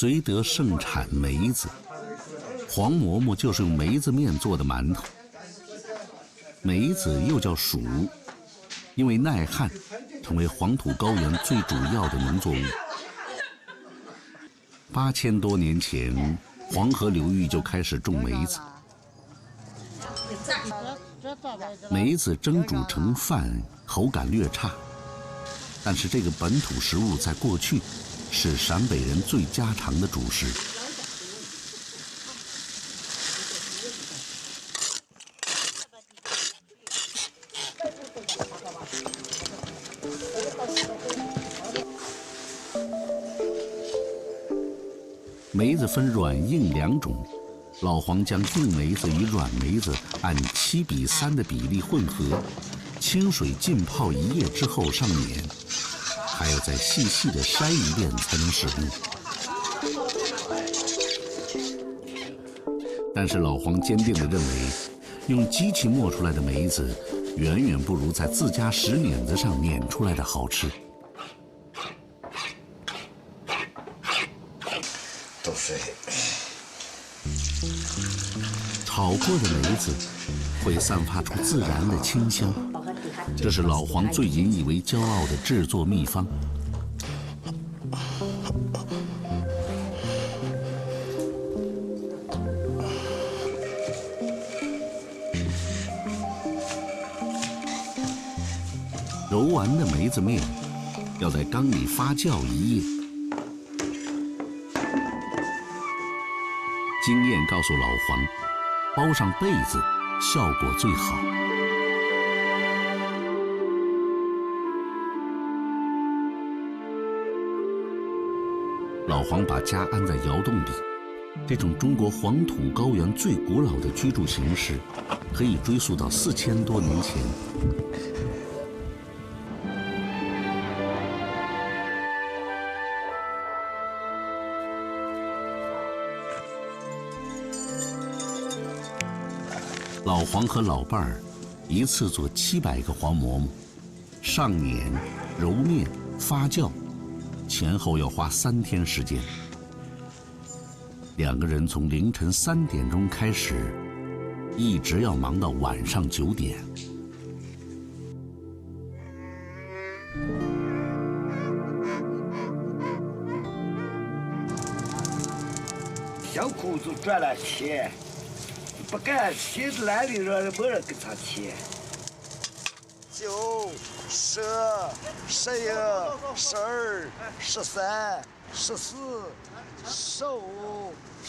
绥德盛产梅子，黄馍馍就是用梅子面做的馒头。梅子又叫薯，因为耐旱，成为黄土高原最主要的农作物。8000多年前，黄河流域就开始种梅子。梅子蒸煮成饭，口感略差，但是这个本土食物在过去是陕北人最家常的主食。梅子分软硬2种，老黄将硬梅子与软梅子按7:3的比例混合，清水浸泡1夜之后上碾，还要再细细的筛一遍才能使用。但是老黄坚定地认为，用机器磨出来的梅子远远不如在自家石碾子上碾出来的好吃。都水。炒过的梅子会散发出自然的清香，这是老黄最引以为骄傲的制作秘方。揉完的梅子面要在缸里发酵1夜。经验告诉老黄，包上被子效果最好。老黄把家安在窑洞里，这种中国黄土高原最古老的居住形式，可以追溯到4000多年前。老黄和老伴儿一次做700个黄馍馍，上碾、揉面、发酵，前后要花3天时间。2个人从凌晨3点钟开始，一直要忙到晚上9点。小裤子赚了钱。不干心懒的人，没人给他钱。9、10、11、12、13、14、15。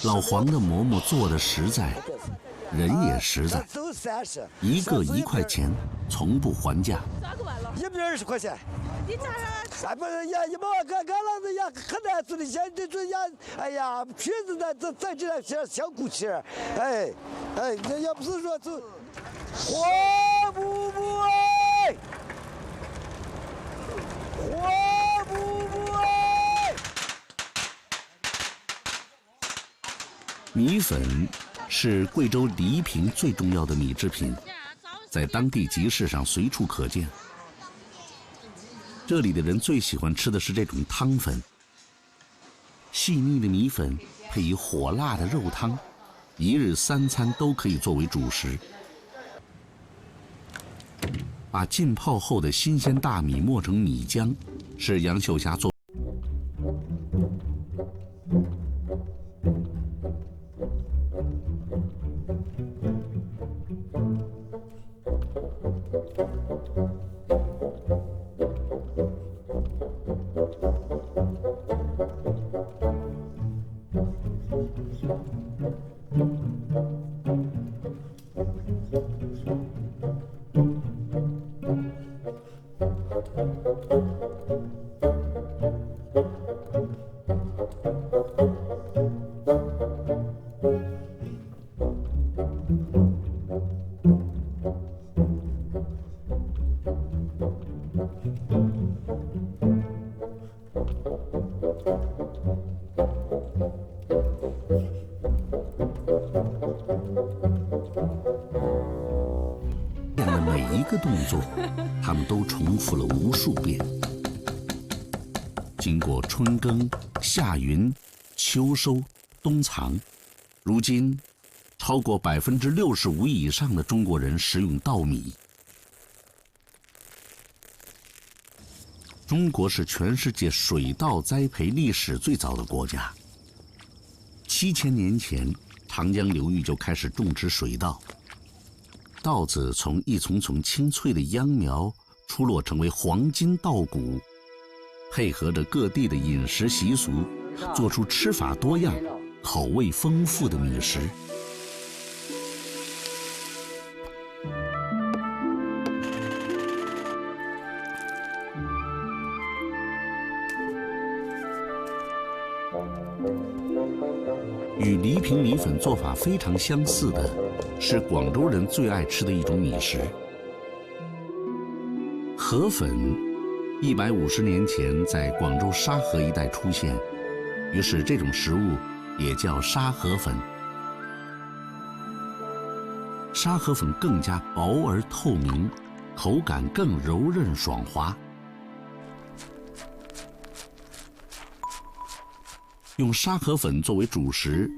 老黄的馍馍做的实在，人也实在，一个1块钱，从不还价。120块钱。你咋了？不是呀，一毛俺老子呀，可难吃的，现在这呀，哎呀，皮子咱这小骨气，哎，这要不是说这活不不哎，活不不哎。米粉是贵州黎平最重要的米制品，在当地集市上随处可见。这里的人最喜欢吃的是这种汤粉，细腻的米粉配以火辣的肉汤，1日3餐都可以作为主食。把浸泡后的新鲜大米磨成米浆，是杨秀霞做。每一个动作，他们都重复了无数遍。经过春耕、夏耘、秋收、冬藏。如今，超过65%以上的中国人食用稻米。中国是全世界水稻栽培历史最早的国家。7000年前，长江流域就开始种植水稻。稻子从一丛丛青翠的秧苗出落成为黄金稻谷，配合着各地的饮食习俗，做出吃法多样、口味丰富的米食。与黎平米粉做法非常相似的，是广州人最爱吃的一种米食——河粉。150年前在广州沙河一带出现，于是这种食物也叫沙河粉。沙河粉更加薄而透明，口感更柔韧爽滑。用沙河粉作为主食，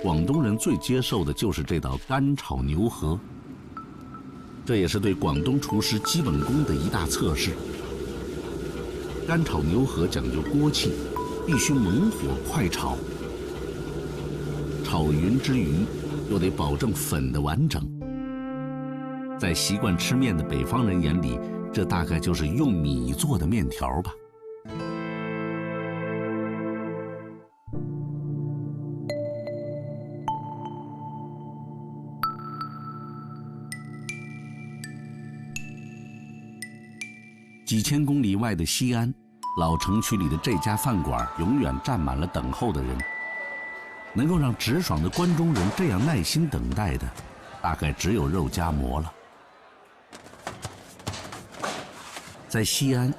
广东人最接受的就是这道干炒牛河。这也是对广东厨师基本功的一大测试。干炒牛河讲究锅气，必须猛火快炒，炒匀之余，又得保证粉的完整。在习惯吃面的北方人眼里，这大概就是用米做的面条吧。几千公里外的西安，老城区里的这家饭馆永远站满了等候的人。能够让直爽的关中人这样耐心等待的，大概只有肉夹馍了。在西安，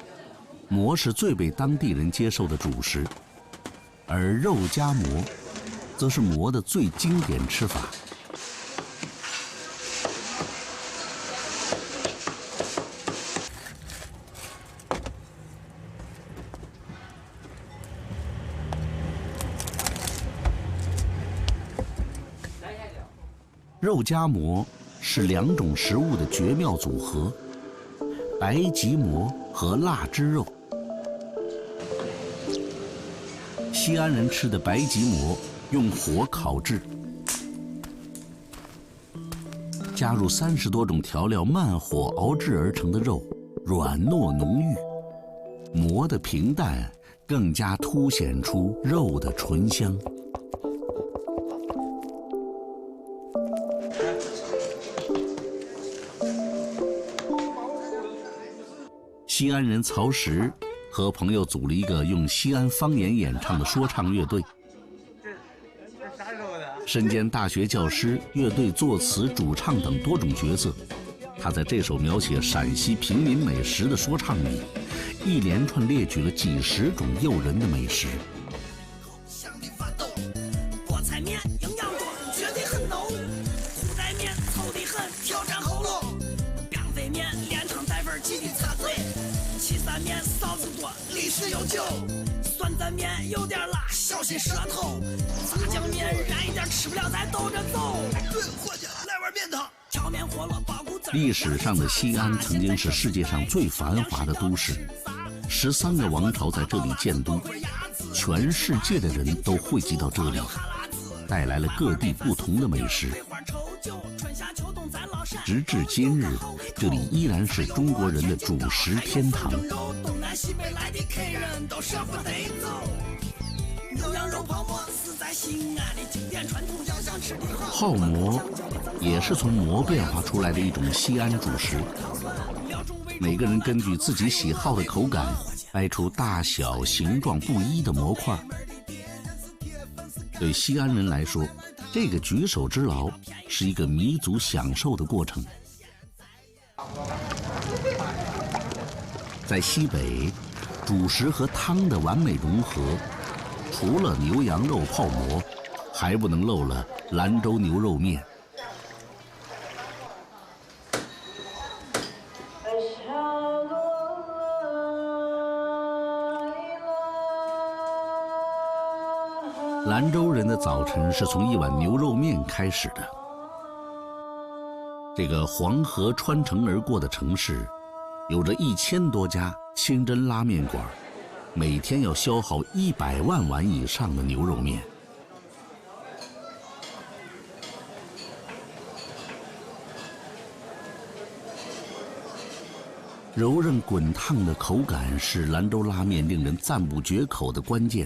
馍是最被当地人接受的主食，而肉夹馍，则是馍的最经典吃法。肉夹馍是2种食物的绝妙组合：白吉馍和腊汁肉。西安人吃的白吉馍用火烤制，加入30多种调料，慢火熬制而成的肉，软糯浓郁。馍的平淡更加凸显出肉的醇香。西安人曹石和朋友组了一个用西安方言演唱的说唱乐队，身兼大学教师、乐队作词、主唱等多种角色。他在这首描写陕西平民美食的说唱里，一连串列举了几十种诱人的美食。香的发抖，菠菜面营养多，绝对很浓。裤带面稠得很，挑战喉咙。冰粉面连汤带粉，记得擦嘴。岐山面臊子多，历史悠久。酸蘸面有点辣，小心舌头。炸酱面燃一点，吃不了再兜着走。对，伙计，来碗面汤。挑面和了包谷子。历史上的西安曾经是世界上最繁华的都市，13个王朝在这里建都，全世界的人都汇集到这里，带来了各地不同的美食。直至今日，这里依然是中国人的主食天堂。东南西北来的客人都舍不得走。牛羊肉泡馍是在西安的经典传统，要想吃的好。泡馍也是从馍变化出来的一种西安主食。每个人根据自己喜好的口感，掰出大小、形状不一的馍块。对西安人来说，这个举手之劳是一个弥足享受的过程。在西北，主食和汤的完美融合，除了牛羊肉泡馍，还不能漏了兰州牛肉面。兰兰州人的早晨是从一碗牛肉面开始的。这个黄河穿城而过的城市，有着1000多家清真拉面馆，每天要消耗100万碗以上的牛肉面。柔韧滚烫的口感是兰州拉面令人赞不绝口的关键。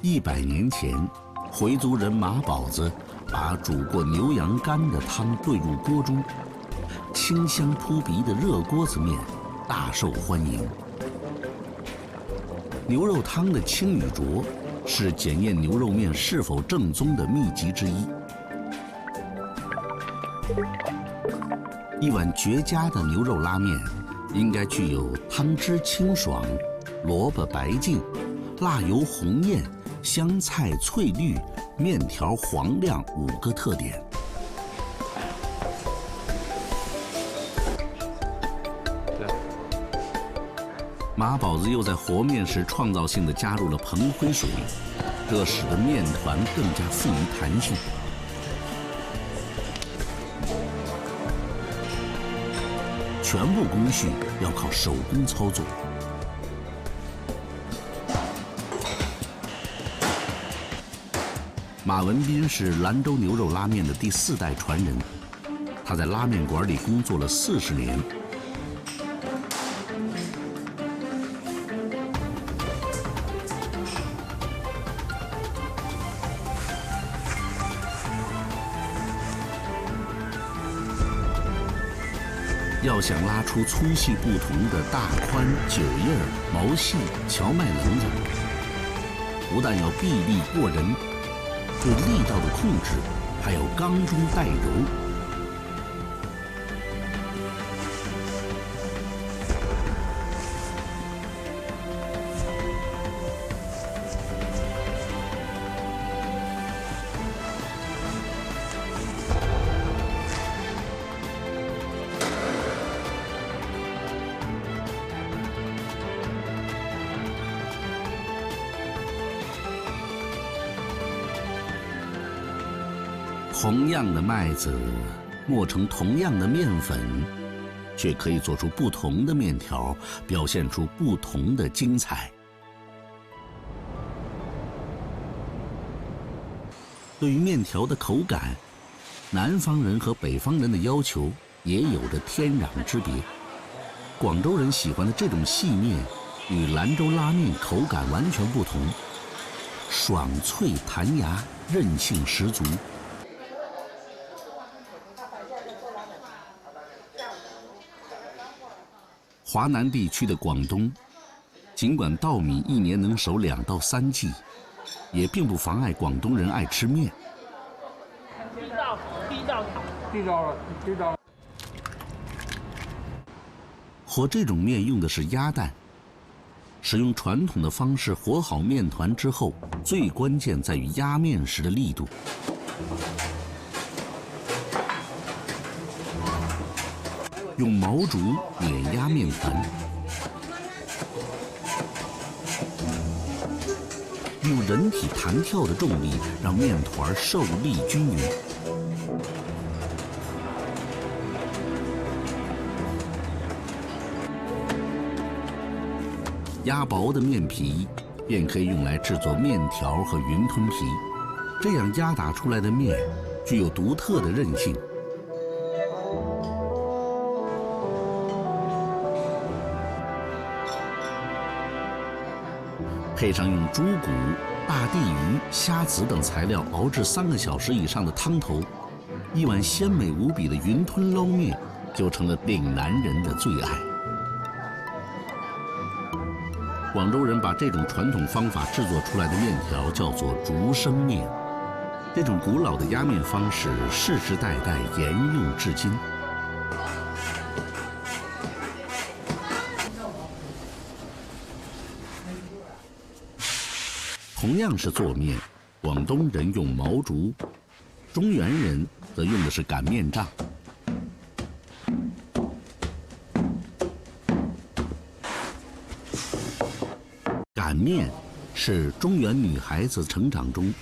100年前，回族人马宝子把煮过牛羊肝的汤兑入锅中，清香扑鼻的热锅子面大受欢迎。牛肉汤的清与浊是检验牛肉面是否正宗的秘籍之一。一碗绝佳的牛肉拉面，应该具有汤汁清爽、萝卜白净、辣油红艳、香菜翠绿、面条黄亮5个特点。马宝子又在和面时创造性地加入了硼灰水，这使得面团更加富于弹性。全部工序要靠手工操作。马文斌是兰州牛肉拉面的第4代传人，他在拉面馆里工作了40年。要想拉出粗细不同的大宽、酒印儿、毛细、荞麦棱子，不但要臂力过人，对力道的控制还要刚中带柔。同样的麦子磨成同样的面粉，却可以做出不同的面条，表现出不同的精彩。对于面条的口感，南方人和北方人的要求也有着天壤之别。广州人喜欢的这种细面，与兰州拉面口感完全不同，爽脆弹牙，韧性十足。华南地区的广东，尽管稻米1年能收2到3季，也并不妨碍广东人爱吃面。地道。和这种面用的是鸭蛋，使用传统的方式和好面团之后，最关键在于压面时的力度。用毛竹碾压面团，用人体弹跳的重力让面团受力均匀。压薄的面皮便可以用来制作面条和云吞皮，这样压打出来的面具有独特的韧性。配上用猪骨、大地鱼、虾子等材料熬制3个小时以上的汤头，一碗鲜美无比的云吞捞面就成了岭南人的最爱。广州人把这种传统方法制作出来的面条叫做竹升面，这种古老的压面方式世世代代沿用至今。同样是做面，广东人用毛竹，中原人则用的是擀面杖。擀面是中原女孩子成长中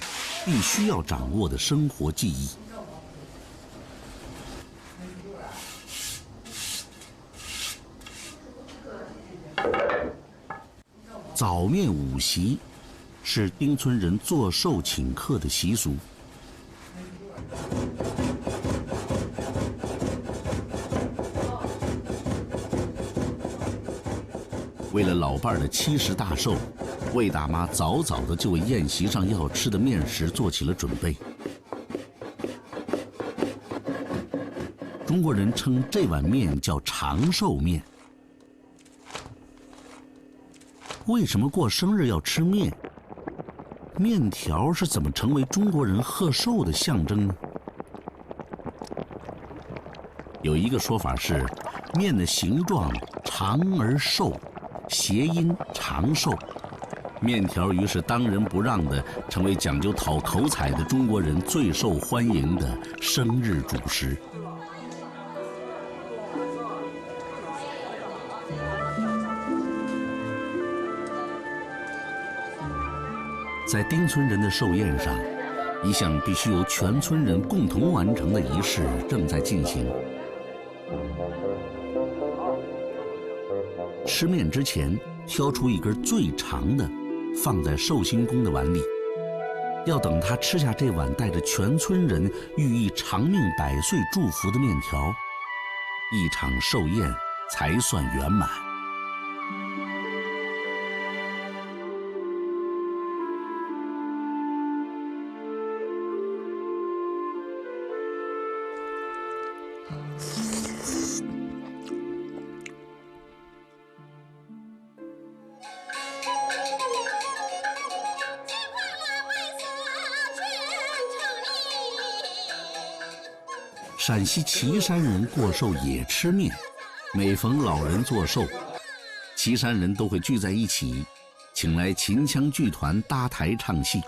必须要掌握的生活技艺。早面午席是丁村人做寿请客的习俗。为了老伴儿的70大寿，魏大妈早早的就为宴席上要吃的面食做起了准备。中国人称这碗面叫长寿面。为什么过生日要吃面？面条是怎么成为中国人贺寿的象征呢？有一个说法是，面的形状长而寿，谐音长寿。面条于是当仁不让地成为讲究讨口彩的中国人最受欢迎的生日主食。在丁村人的寿宴上，一项必须由全村人共同完成的仪式正在进行。吃面之前，挑出一根最长的，放在寿星公的碗里，要等他吃下这碗带着全村人寓意长命百岁祝福的面条，一场寿宴才算圆满。陕西岐山人过寿也吃面，每逢老人做寿，岐山人都会聚在一起，请来秦腔剧团搭台唱戏。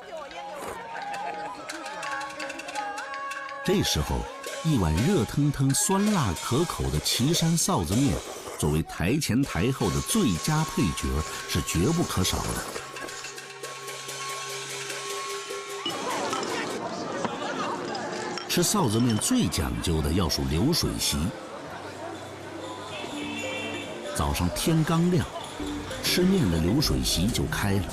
这时候，一碗热腾腾、酸辣可口的岐山臊子面，作为台前台后的最佳配角，是绝不可少的。吃臊子面最讲究的要数流水席。早上天刚亮，吃面的流水席就开了。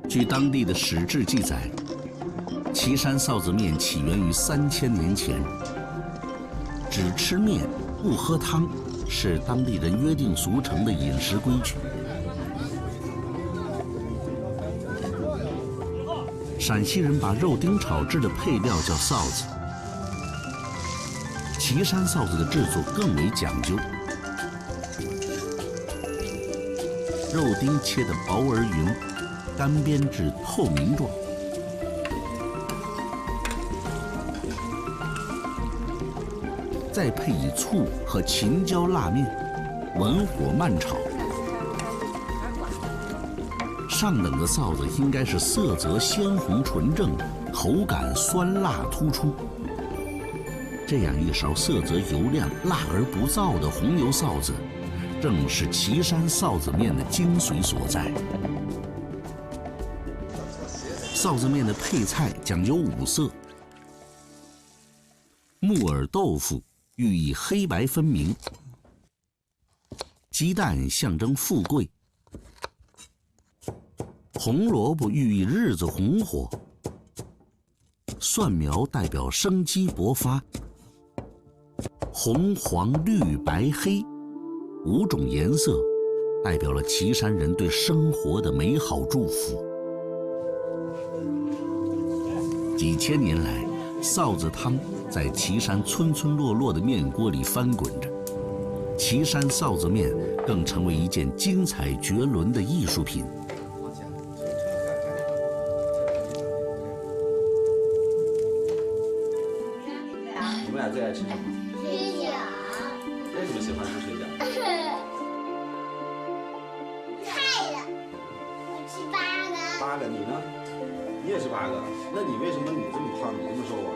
据当地的史志记载，岐山臊子面起源于3000年前，只吃面不喝汤。是当地人约定俗成的饮食规矩。陕西人把肉丁炒制的配料叫臊子，岐山臊子的制作更为讲究，肉丁切得薄而匀，干煸至透明状。再配以醋和秦椒辣面，文火慢炒。上等的臊子应该是色泽鲜红纯正，口感酸辣突出。这样一勺色泽油亮、辣而不燥的红油臊子，正是岐山臊子面的精髓所在。臊子面的配菜讲究5色：木耳豆腐寓意黑白分明，鸡蛋象征富贵，红萝卜寓意日子红火，蒜苗代表生机勃发，红黄绿白黑5种颜色代表了岐山人对生活的美好祝福。几千年来，臊子汤在岐山村村落落的面锅里翻滚着，岐山臊子面更成为一件精彩绝伦的艺术品。你们俩最爱吃什么？水饺。为什么喜欢吃水饺？太了，我吃8个。8个，你呢？你也是8个，那你为什么你这么胖，你这么瘦啊？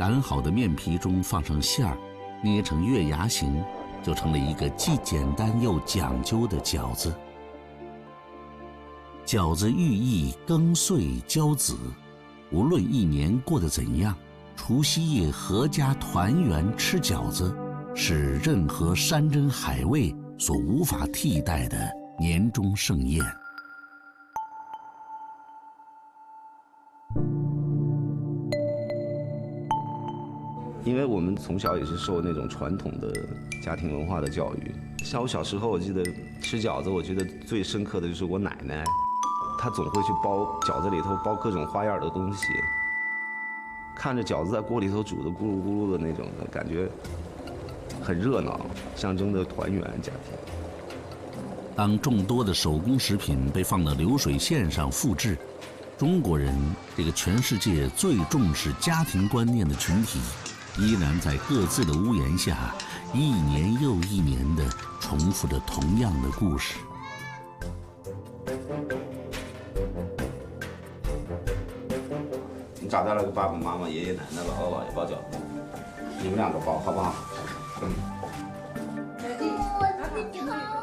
擀好的面皮中放上馅儿，捏成月牙形，就成了一个既简单又讲究的饺子。饺子寓意耕穗交子，无论一年过得怎样，除夕夜阖家团圆吃饺子，是任何山珍海味所无法替代的年终盛宴。因为我们从小也是受那种传统的家庭文化的教育，像我小时候，我记得吃饺子，我觉得最深刻的就是我奶奶，她总会去包饺子里头包各种花样的东西，看着饺子在锅里头煮的咕噜咕噜的那种的感觉，很热闹，象征着团圆家庭。当众多的手工食品被放到流水线上复制，中国人这个全世界最重视家庭观念的群体，依然在各自的屋檐下，一年又一年地重复着同样的故事。你找到了个爸爸妈妈、爷爷奶奶、姥姥姥爷包饺子，你们两个包好不好？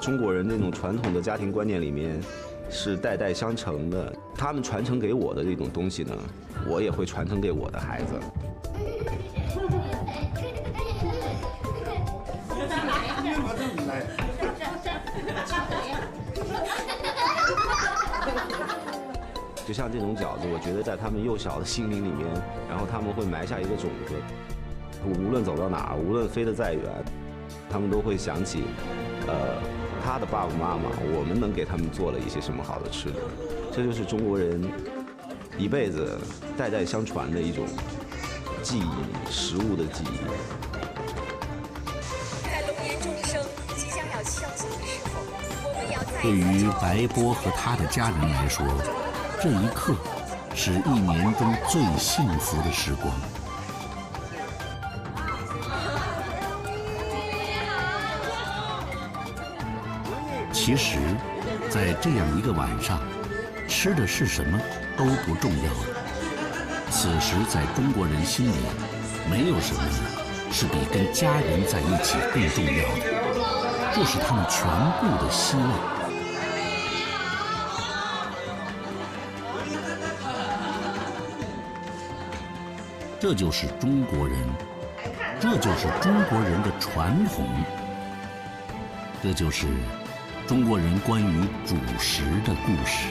中国人那种传统的家庭观念里面，是代代相承的。他们传承给我的这种东西呢，我也会传承给我的孩子。就像这种饺子，我觉得在他们幼小的心灵里面，然后他们会埋下一个种子。无论走到哪儿，无论飞得再远，他们都会想起，他的爸爸妈妈，我们能给他们做了一些什么好的吃的。这就是中国人一辈子代代相传的一种记忆，食物的记忆。在龙年钟声即将要敲响的时候，我们要再对于白波和他的家人来说，这一刻是一年中最幸福的时光。其实，在这样一个晚上，吃的是什么都不重要了。此时，在中国人心里，没有什么是比跟家人在一起更重要的，这是他们全部的希望。这就是中国人，这就是中国人的传统，这就是中国人关于主食的故事。